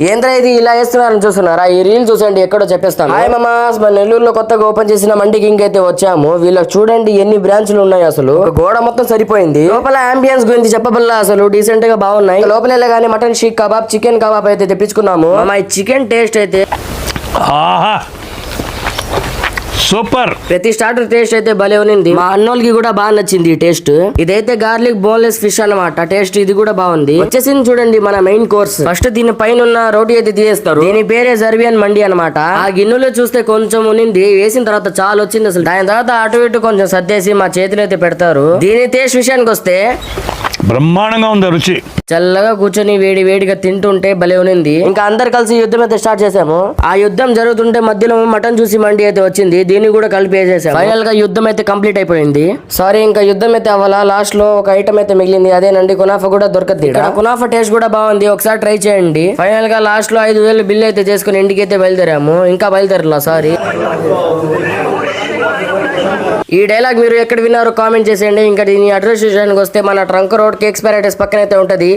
ఏంద్రా ఇది ఇలా వేస్తున్నారని చూస్తున్నారా? ఈ రీల్ చూసండి, ఎక్కడో చెప్పేస్తాను. హాయ్ మామాస్, మన నెల్లూరులో కొత్తగా ఓపెన్ చేసిన మండి కింగ్ అయితే వచ్చాము. వీళ్ళకి చూడండి ఎన్ని బ్రాంచ్లు ఉన్నాయి. అసలు ఒక గోడ మొత్తం సరిపోయింది. లోపల అంబియన్స్ గురించి చెప్పబల్లా అసలు డీసెంట్ గా బాగున్నాయి. లోపల వెళ్ళగానే మటన్ షీక్ కబాబ్, చికెన్ కబాబ్ అయితే తెప్పించుకున్నాము. మా చికెన్ టేస్ట్ అయితే సూపర్. ప్రతి స్టార్టర్ టేస్ట్ అయితే భలే ఉంది. మా అన్నోళ్ళకి కూడా బాగా నచ్చింది ఈ టేస్ట్. ఇదైతే గార్లిక్ బోన్లెస్ ఫిష్ అన్నమాట. టేస్ట్ ఇది కూడా బాగుంది. వచ్చేసింది చూడండి మన మెయిన్ కోర్స్. ఫస్ట్ దీని పైన ఉన్న రోటీ అయితే తీసేస్తారు. దీని పేరే జర్బియన్ మండి అన్నమాట. ఆ గిన్నెలో చూస్తే కొంచెం ఉన్నింది, వేసిన తర్వాత చాలా వచ్చింది అసలు. దాని తర్వాత అటు ఇటు కొంచెం సర్దేసి మా చేతిలో అయితే పెడతారు. దీని టేస్ట్ విషయానికి వస్తే బ్రహ్మాండంగా ఉంది రుచి. చల్లగా కూర్చొని వేడి వేడిగా తింటుంటే భలే ఉంది. ఇంకా అందరు కలిసి యుద్ధం అయితే స్టార్ట్ చేసాము. ఆ యుద్ధం జరుగుతుంటే మధ్యలో మటన్ చూసి మండి అయితే వచ్చింది. దీన్ని కూడా కలిపి వేసేసాము. ఫైనల్ గా యుద్ధం అయితే కంప్లీట్ అయిపోయింది. సారీ, ఇంకా యుద్ధం అయితే అవ్వాలా. లాస్ట్ లో ఒక ఐటమ్ అయితే మిగిలింది, అదేనండి కునాఫా కూడా దొరకద్ది. కునాఫా టేస్ట్ కూడా బాగుంది, ఒకసారి ట్రై చేయండి. ఫైనల్ గా లాస్ట్ లో 5,000 బిల్ అయితే చేసుకుని ఇంటికి అయితే బయలుదేరాము. ఇంకా బయలుదేరలా, సారీ. ఈ డైలాగ్ మీరు ఎక్కడ విన్నారో కామెంట్ చేసేయండి. ఇంకా దీని అడ్రస్ విషయానికి వస్తే మన ట్రంక్ రోడ్ కేక్స్ ప్యారడైస్ పక్కన అయితే ఉంటది.